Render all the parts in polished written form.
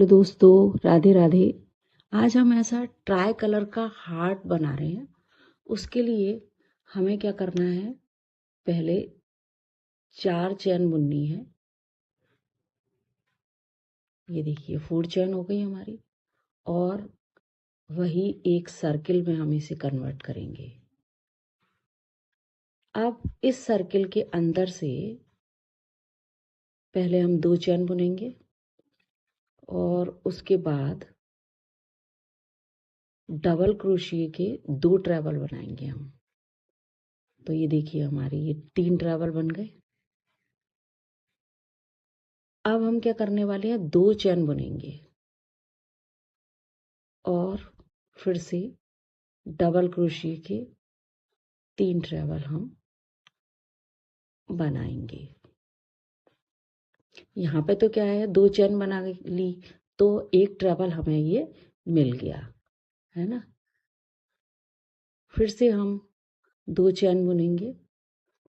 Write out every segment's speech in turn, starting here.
तो दोस्तों राधे राधे। आज हम ऐसा ट्राई कलर का हार्ट बना रहे हैं। उसके लिए हमें क्या करना है, पहले 4 चैन बुननी है। ये देखिए 4 चैन हो गई हमारी, और वही एक सर्किल में हम इसे कन्वर्ट करेंगे। अब इस सर्किल के अंदर से पहले हम 2 चैन बुनेंगे और उसके बाद डबल क्रोशिया के 2 ट्रेबल बनाएंगे हम। तो ये देखिए हमारे ये 3 ट्रेबल बन गए। अब हम क्या करने वाले हैं, 2 चैन बुनेंगे और फिर से डबल क्रोशिया के 3 ट्रेबल हम बनाएंगे। यहाँ पे तो क्या है, 2 चैन बना ली तो एक ट्रेबल हमें ये मिल गया है ना। फिर से हम 2 चैन बुनेंगे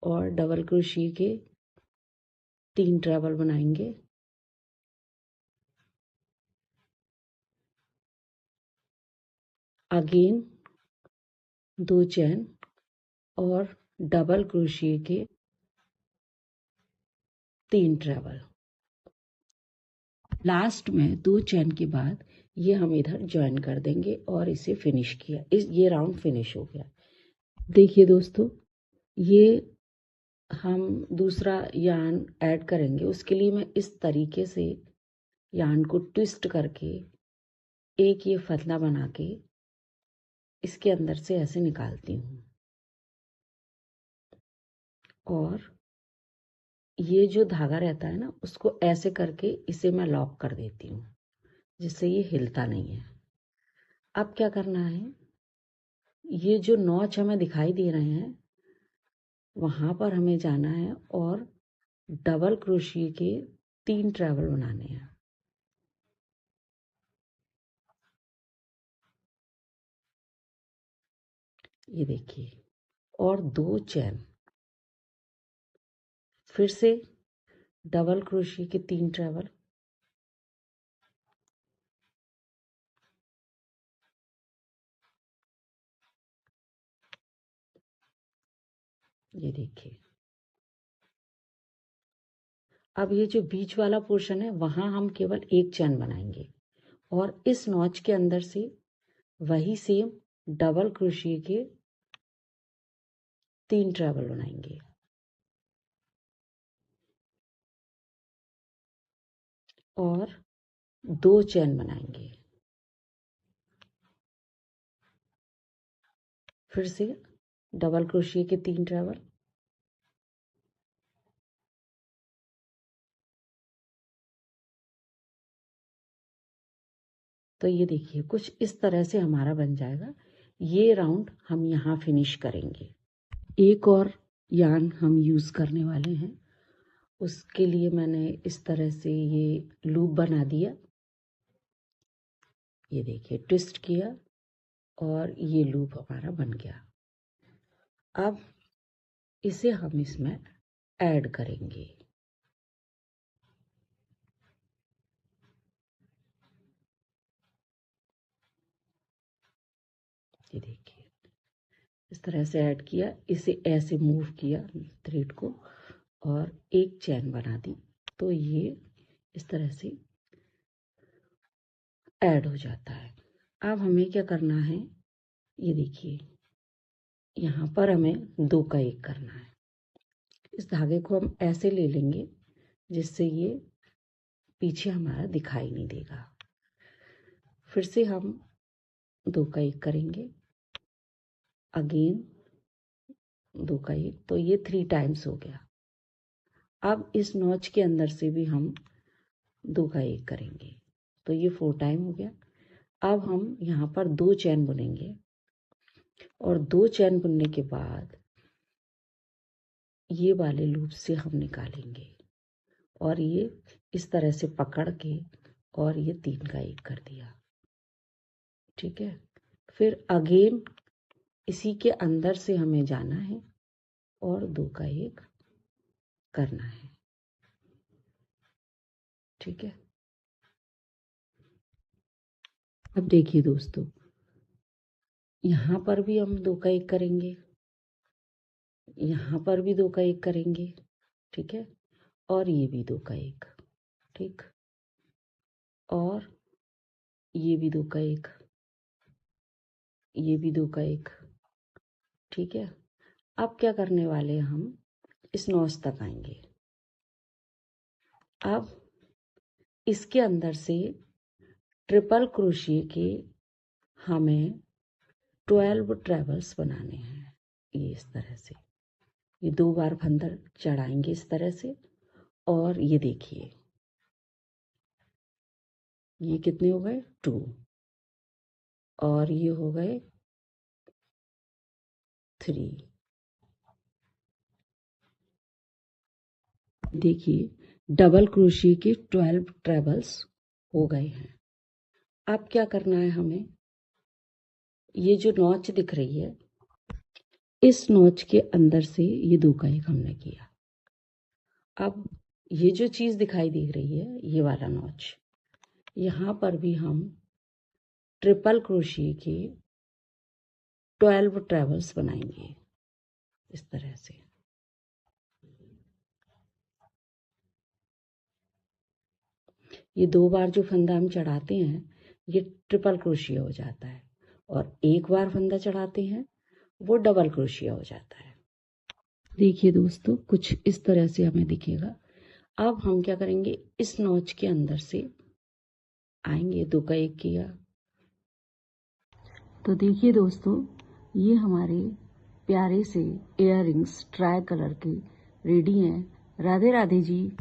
और डबल क्रोशिया के 3 ट्रेबल बनाएंगे। अगेन 2 चैन और डबल क्रोशिया के 3 ट्रेबल। लास्ट में 2 चैन के बाद ये हम इधर ज्वाइन कर देंगे और इसे फिनिश किया। ये राउंड फिनिश हो गया। देखिए दोस्तों, ये हम दूसरा यार्न ऐड करेंगे। उसके लिए मैं इस तरीके से यार्न को ट्विस्ट करके एक ये फतला बना के इसके अंदर से ऐसे निकालती हूँ, और ये जो धागा रहता है ना, उसको ऐसे करके इसे मैं लॉक कर देती हूँ, जिससे ये हिलता नहीं है। अब क्या करना है, ये जो नॉच हमें दिखाई दे रहे हैं वहां पर हमें जाना है और डबल क्रोशिया के 3 ट्रेबल बनाने हैं। ये देखिए, और 2 चैन, फिर से डबल क्रोशिया के 3 ट्रेबल, ये देखिए। अब ये जो बीच वाला पोर्शन है वहां हम केवल एक चैन बनाएंगे और इस नॉच के अंदर से वही सेम डबल क्रोशिया के 3 ट्रेबल बनाएंगे और 2 चैन बनाएंगे। फिर से डबल क्रोशिया के 3 ट्रेबल, तो ये देखिए कुछ इस तरह से हमारा बन जाएगा। ये राउंड हम यहाँ फिनिश करेंगे। एक और यार्न हम यूज़ करने वाले हैं। उसके लिए मैंने इस तरह से ये लूप बना दिया। ये देखिए ट्विस्ट किया और ये लूप हमारा बन गया। अब इसे हम इसमें ऐड करेंगे। ये देखिए इस तरह से ऐड किया, इसे ऐसे मूव किया थ्रेड को और एक चैन बना दी, तो ये इस तरह से ऐड हो जाता है। अब हमें क्या करना है, ये देखिए यहाँ पर हमें 2 का 1 करना है। इस धागे को हम ऐसे ले लेंगे जिससे ये पीछे हमारा दिखाई नहीं देगा। फिर से हम 2 का 1 करेंगे, अगेन 2 का 1, तो ये 3 टाइम्स हो गया। अब इस नॉच के अंदर से भी हम 2 का 1 करेंगे, तो ये 4 टाइम हो गया। अब हम यहाँ पर 2 चैन बुनेंगे और 2 चैन बुनने के बाद ये वाले लूप से हम निकालेंगे और ये इस तरह से पकड़ के और ये 3 का 1 कर दिया। ठीक है, फिर अगेन इसी के अंदर से हमें जाना है और 2 का 1 करना है। ठीक है, अब देखिए दोस्तों, यहाँ पर भी हम 2 का 1 करेंगे, यहाँ पर भी 2 का 1 करेंगे, ठीक है, और ये भी 2 का 1, ठीक, और ये भी 2 का 1, ये भी 2 का 1, ठीक है। अब क्या करने वाले हैं, हम इस नॉच तक आएंगे। अब इसके अंदर से ट्रिपल क्रोशिए के हमें 12 ट्रेवल्स बनाने हैं। ये इस तरह से, ये 2 बार फंदा चढ़ाएंगे इस तरह से, और ये देखिए ये कितने हो गए, 2, और ये हो गए 3। देखिए डबल क्रोशिए के 12 ट्रेवल्स हो गए हैं। अब क्या करना है हमें, ये जो नॉच दिख रही है, इस नॉच के अंदर से ये 2 का 1 हमने किया। अब ये जो चीज़ दिखाई दे रही है, ये वाला नॉच, यहाँ पर भी हम ट्रिपल क्रोशिए के 12 ट्रेवल्स बनाएंगे इस तरह से। ये 2 बार जो फंदा हम चढ़ाते हैं, ये ट्रिपल क्रोशिया हो जाता है, और 1 बार फंदा चढ़ाते हैं वो डबल क्रोशिया हो जाता है। देखिए दोस्तों, कुछ इस तरह से हमें दिखेगा। अब हम क्या करेंगे, इस नॉच के अंदर से आएंगे, 2 का 1 किया। तो देखिए दोस्तों, ये हमारे प्यारे से इयररिंग्स ट्राई कलर के रेडी हैं। राधे राधे जी।